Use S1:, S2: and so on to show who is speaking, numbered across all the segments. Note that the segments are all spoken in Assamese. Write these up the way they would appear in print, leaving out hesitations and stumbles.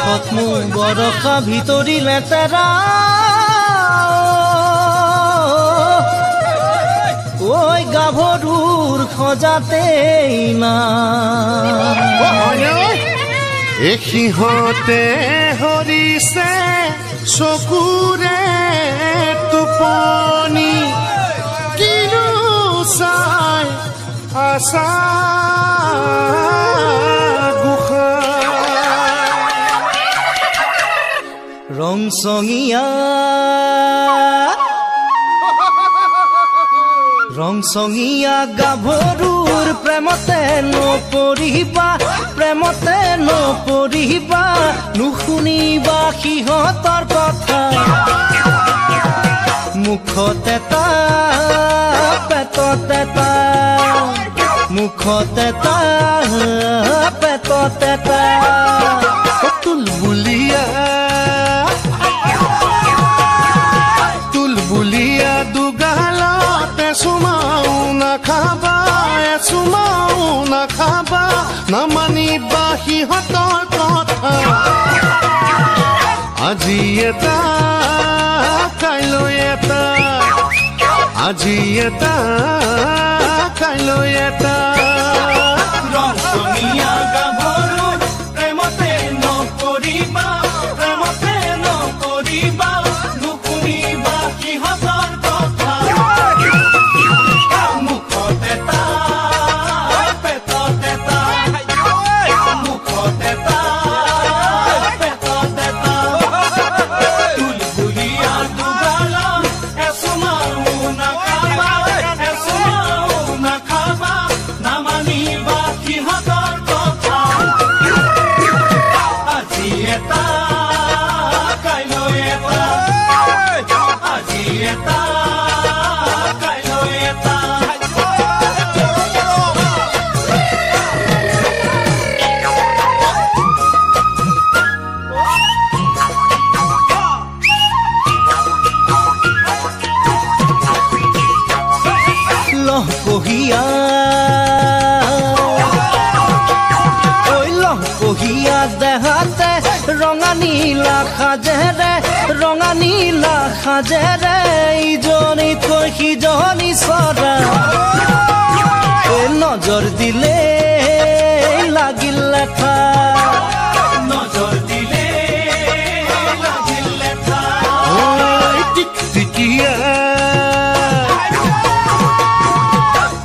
S1: মুখত মোৰ বৰষা ভিতৰি লেতেৰা ঐ গাভৰুৰ খজাতেই না
S2: সিহঁতে হৰিছে চকুৰে টোপনি কিনো চাই আছা ৰংচঙীয়া গাভৰুৰ প্ৰেমতে নপৰিবা নুশুনিবা সিহঁতৰ কথা মুখত এটা পেটত এটা তুলবুলীয়া দুগালতে চুমাও নাখাবা নামানিবা সিহঁতৰ কথা আজি এটা কাইলৈ এটা
S1: ৰংচঙীয়া গাভৰু প্ৰেমতে নপৰিবা নুশুনিবা সিহঁতৰ কথা মুখত এটা পেটত এটা তুলবুলীয়া দুগালত এচুমাও নাখাবা নামানিবা সিহঁতৰ কথা আজি এটা কাইলৈ এটা লহকহিয়া দেহাতে ৰঙা নীলা সাজেৰে ইজনীতকৈ সিজনী চৰা নজৰ দিলে লাগিল লেঠা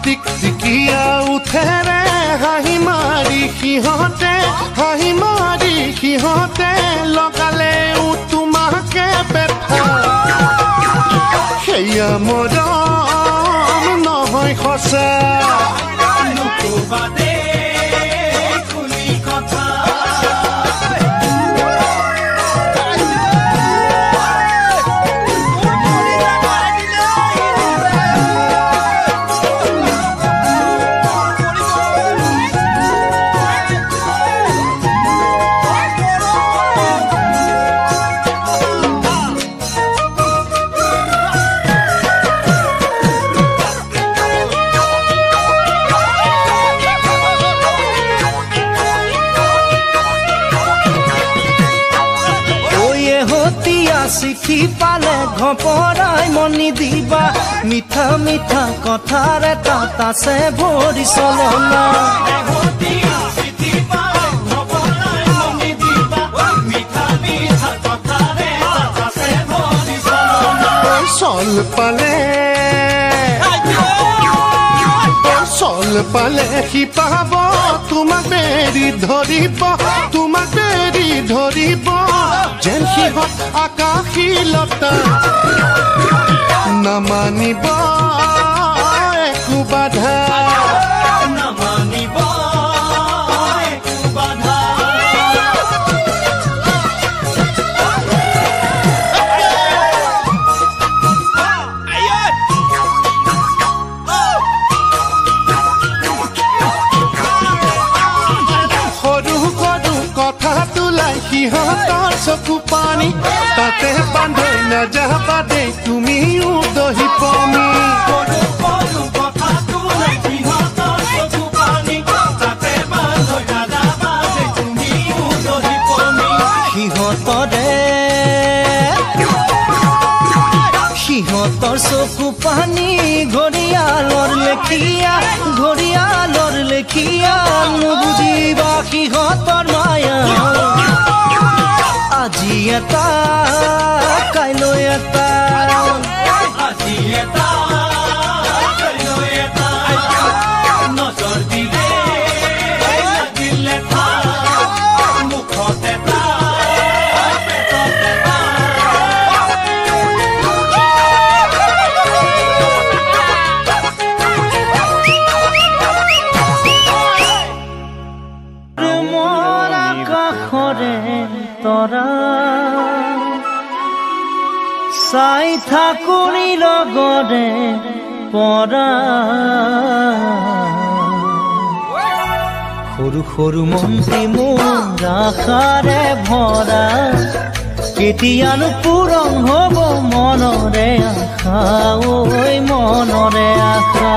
S2: টিকটিকিয়া উঠেৰে হাঁহি মাৰি সিহঁতে লগালে তোমাকে বেঠা সেয়া মৰম নহয় সঁচা
S1: চিঠি পালে ঘপৰাই মনি দিবা মিঠা কথাৰে তাত আছে ভৰি চলনা
S2: চল পালে সি পাব তোমাক বেৰি ধৰিব যেন সিহঁত আকাশী লতা নামানিব একো বাধা সিহঁতৰ চকু পানী তাতে বান্ধৈ নাযাবা দে তুমিও দহি পমি
S1: চকু পানী ঘৰিয়ালৰ লেখিয়া নুবুজিবা সিহঁতৰ মায়া আজি এটা কাইলৈ এটা নজৰ দিলে লাগিলে মুখত এটা তৰা চাই থাকুনি লগৰে পৰা সৰু সৰু মন্ত্ৰী মোৰ আশাৰে ভৰা কেতিয়ানো পূৰণ হ'ব মনৰে আশা ঐ মনৰে আশা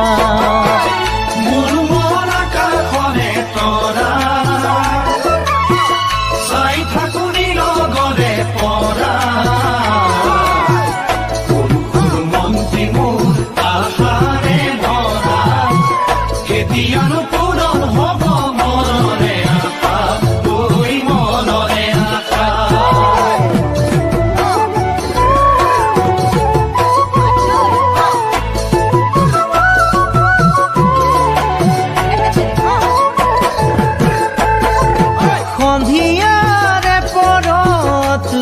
S1: মোৰ মন আকাশৰে তৰা চাই থাকুনি লগৰে পৰা সৰু সৰু মন্ত্ৰী মোৰ আশাৰে ভৰা কেতিয়ানো পূৰণ হ'ব মনৰে আশা ঐ মনৰে আশা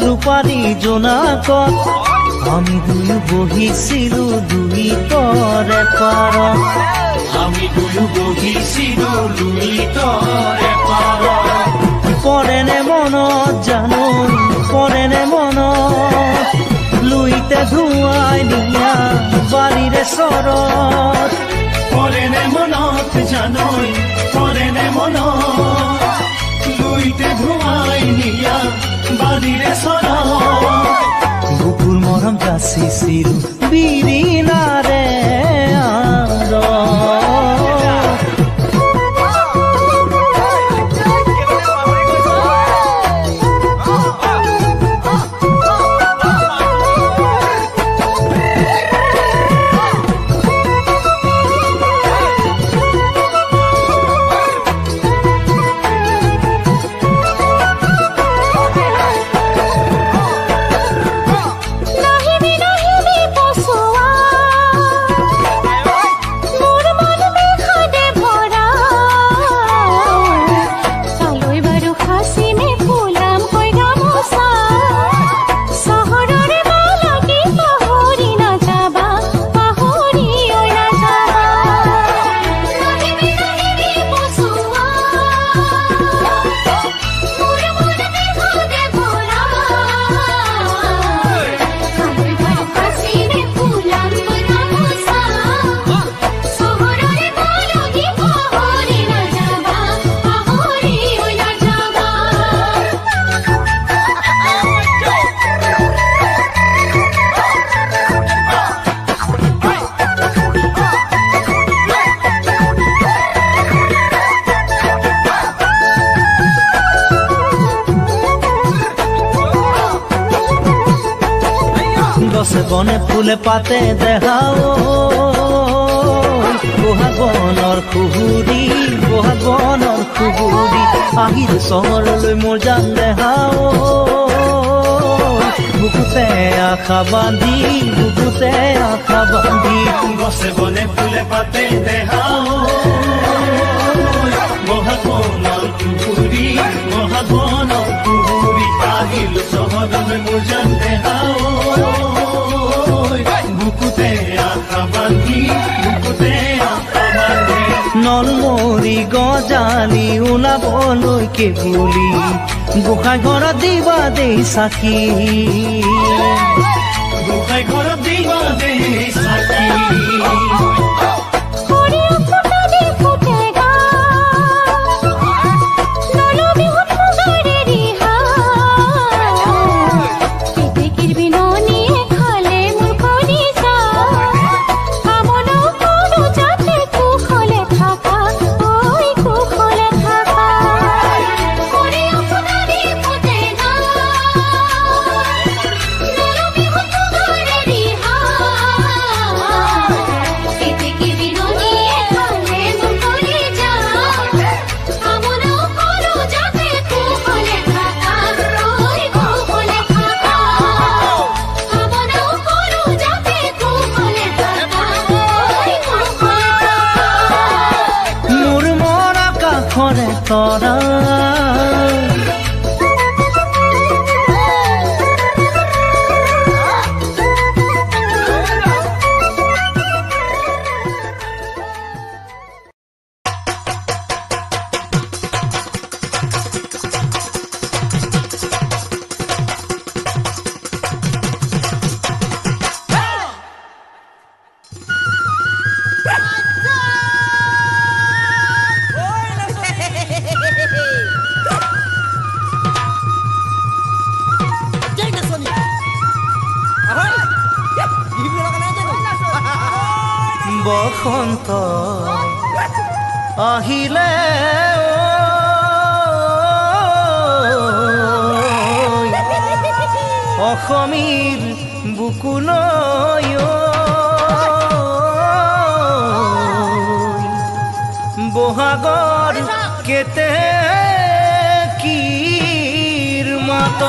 S1: ৰূপাৰী জোনাকত আমি দুয়ো বহিছিলো দুই তৰে পাৰত পৰেনে মনত জানো পৰেনে মনত লুইতে ধুৱাই নিয়া বাৰীৰে চৰত পৰেনে মনত জানো পৰেনে মনত লুইতে ধুৱাই নিয়া বাৰীৰে চৰত বুকুৰ মৰম যাচিছিলো বিৰিণাৰে গছে বনে ফুলে পাতে দেখাও বহাগনৰ খুহুৰি আহিল চহৰলৈ মোৰ জান দেখাও বুকুতে আশা বান্ধি গছে বনে ফুলে পাতে দেখাও বহাগনৰ খুহুৰি আহিল চহৰলৈ মোৰ জান দেখাও নলমৰি গজালি ওলাবলৈকে বুলি গোসাঁই ঘৰত দিবা দেই চাকি কাষৰে তৰা বসন্ত আহিলে অসমীৰ বুকুলৈ বহাগৰ কেতে কিৰ মাত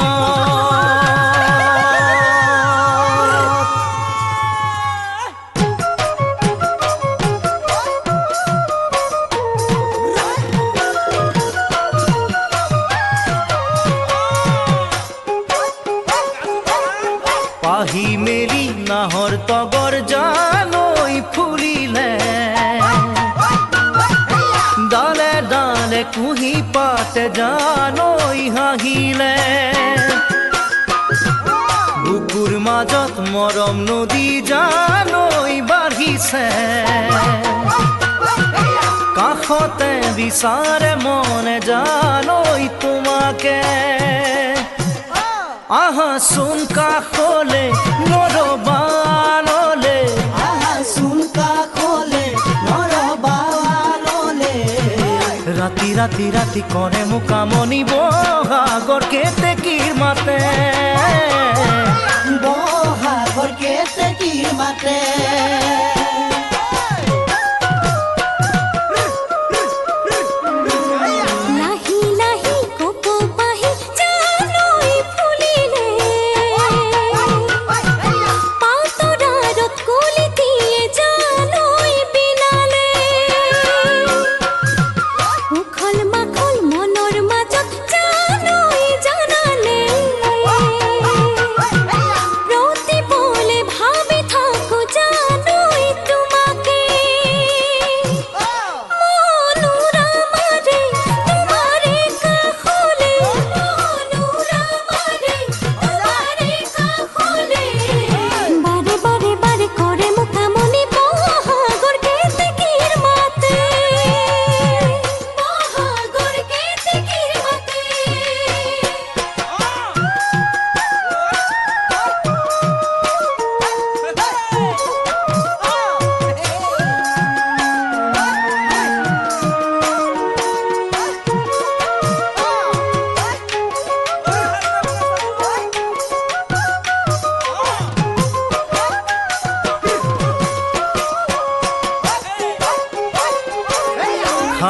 S1: পাহি মেলি নাহৰ তগৰ জানৈ ফুলিলে ডালে ডালে কুহি পাতে জানৈ হাঁহিলে বুকুৰ মাজত মৰম নদী জানৈ বাঢ়িছে কাষতে বিচাৰে মনে জানৈ তোমাকে আহাচোন কাষলে নৰবানলে
S3: আহাচোন কাষলে নৰবানলে
S1: ৰাতি ৰাতি ৰাতি কৰে মুকামনি বহাগৰ কেতেকীৰ মাতে
S3: বহাগৰ কেতেকীৰ মাতে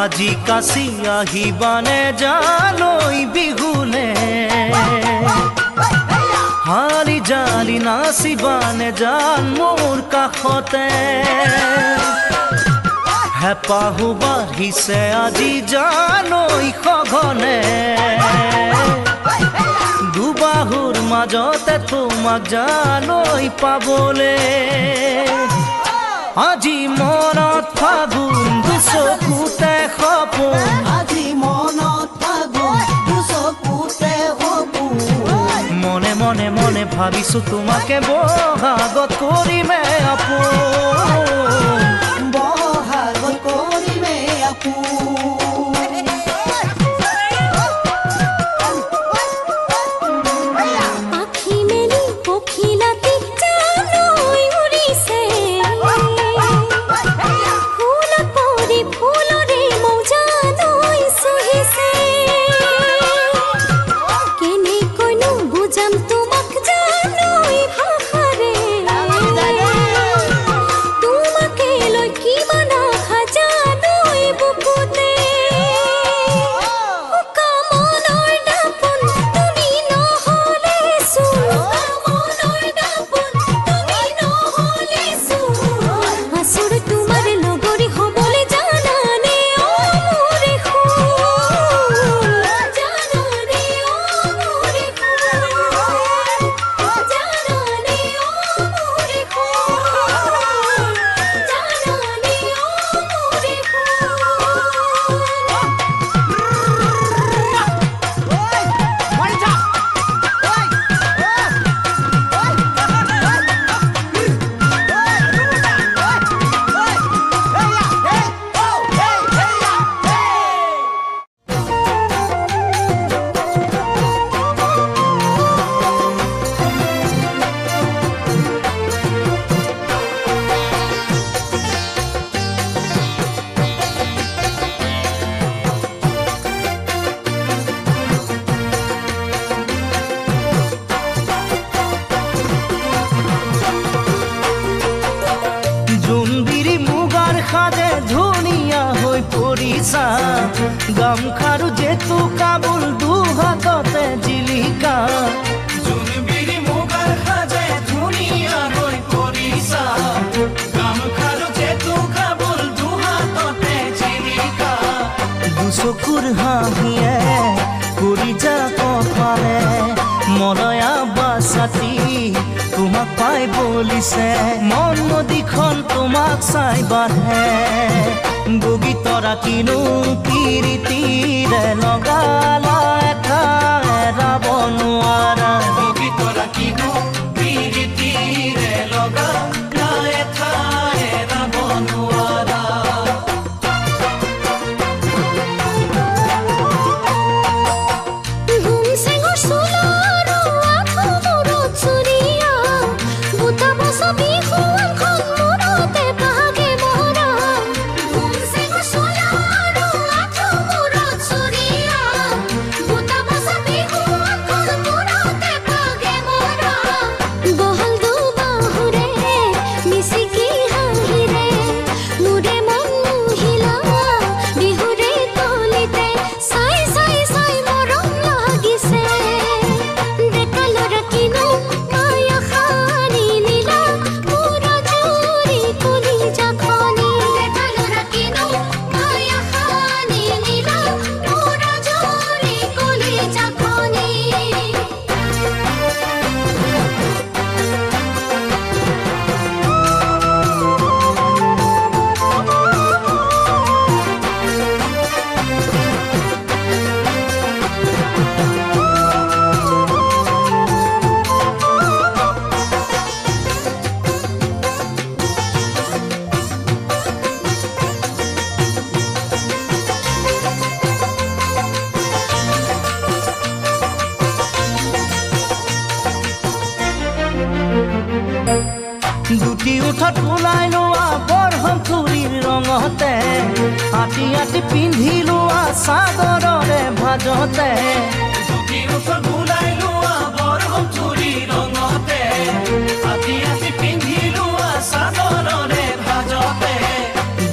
S1: আজি কাছি আহিবানে জানৈ বিহুলে হালি জালি নাচিবানে জান মোৰ কাষতে হেঁপাহো বাঢ়িছে আজি জানৈ সঘনে দুবাহুৰ মাজতে তোমাক জানৈ পাবলে আজি মনত ফাগুন দুচকুতে সপোন
S3: আজি মনত ফাগুন দুচকুতে সপোন
S1: মনে মনে মনে ভাবিছো তোমাকে বহাগত কৰিমে আপোন
S3: বহাগত কৰিমে আপোন
S1: গামখাৰু যেতু কাবুল দুহাততে জিলিকা
S4: জোনবিৰি মুগাৰ সাজে ধুনীয়াকৈ কৰিছা গামখাৰু যেতু কাবুল দুহাততে জিলিকা
S1: দুচকুৰ হাঁহিয়ে কৰি যা কপালে মলয়া বাছাতি তোমাক পাই বলিছে মন নদীখন তোমাক চাই বাঢ়ে বগী তৰা কিনো পিৰিতিৰে লগালা এটা এৰাব নোৱাৰা
S4: বগী তৰা কিনো পিৰিতিৰে লগালা এটা এৰাব নোৱাৰা
S1: দুটি উঠত ওলাই লোৱা বৰহম থুৰিৰ ৰঙতে আটি আটি পিন্ধি লোৱা চাদৰৰে ভাজতে
S4: দুটি উঠত ওলাই লোৱা বৰহম থুৰিৰ ৰঙতে আটি আটি পিন্ধি লোৱা চাদৰৰে ভাজতে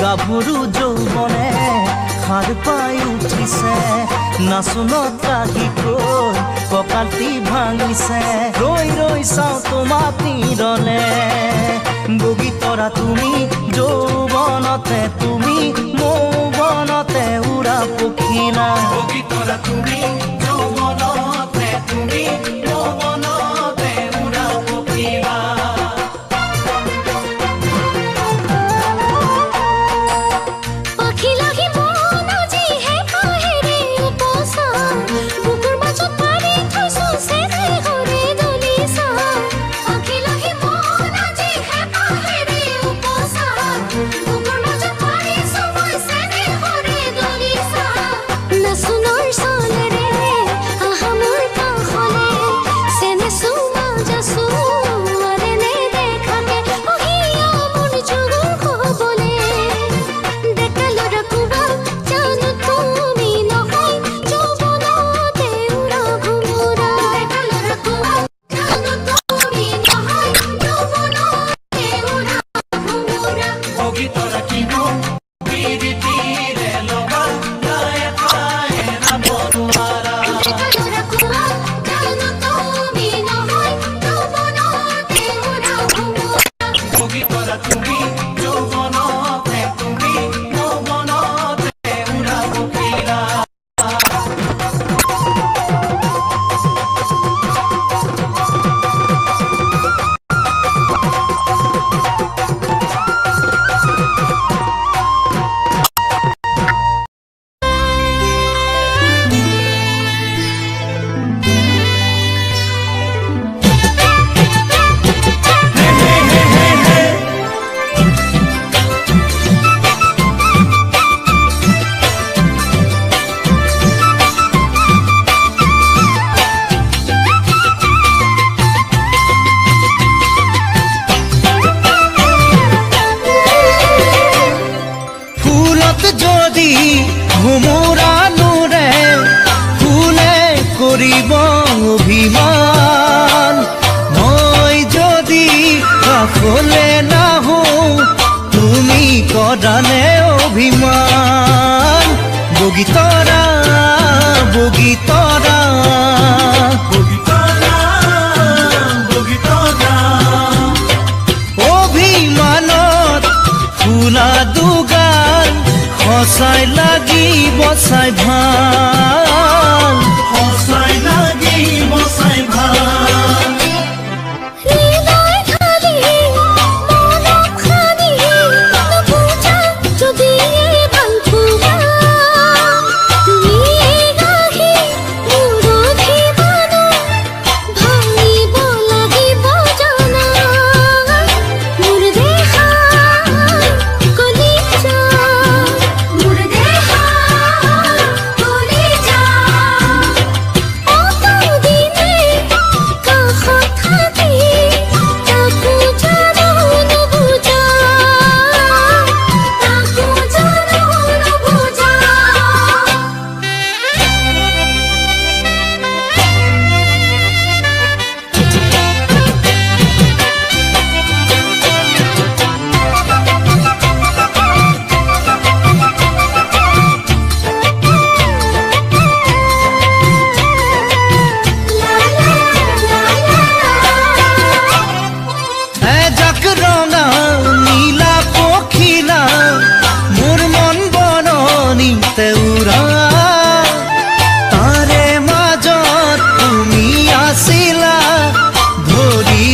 S1: গাভৰু যৌৱনে সাৰ পাই উঠিছে নাচোনত ৰাগিকৈ কঁকালটি ভাঙিছে ৰৈ ৰৈ চাওঁ তোমাক তীৰলে বগী তৰা তুমি যৌৱনতে তুমি মৌৱনতে উৰা পখিলা
S4: বগী তৰা তুমি যৌৱনতে তুমি যৌৱনতে উৰা পখিলা
S5: Nasunor solere
S1: বগীতৰা অভিমানত ফুলা দুগাল সঁচাই লাগিব চাই ভাল
S4: সঁচাই লাগিব চাই ভাল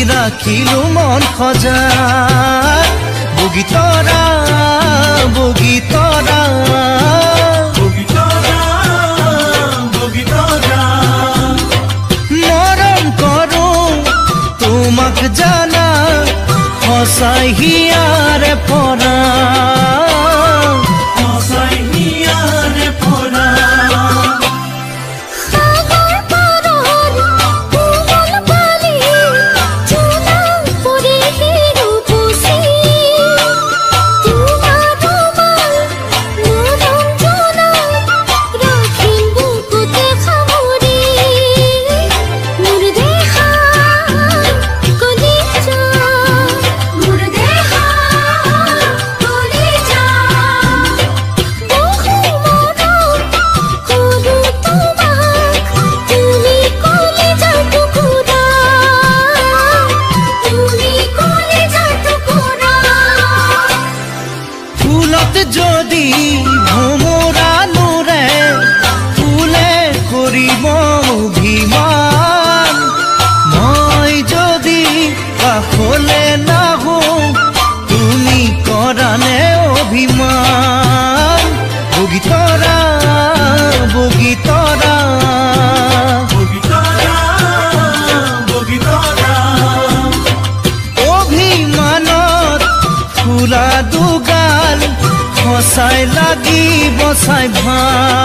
S1: ৰাখিলো মন সজা বগীতৰা বগীতৰা মৰম কৰো তোমাক জানা সঁচাই হিয়াৰে পৰা যদি ভোমৰা নুৰে ফুলে কৰিব অভিমান মই যদি কাষলে নাহো তুমি কৰানে অভিমান বগীতৰা বগীতৰা অভিমানত ফুলা দুগাল সঁচাই লাগিব চাই ভাল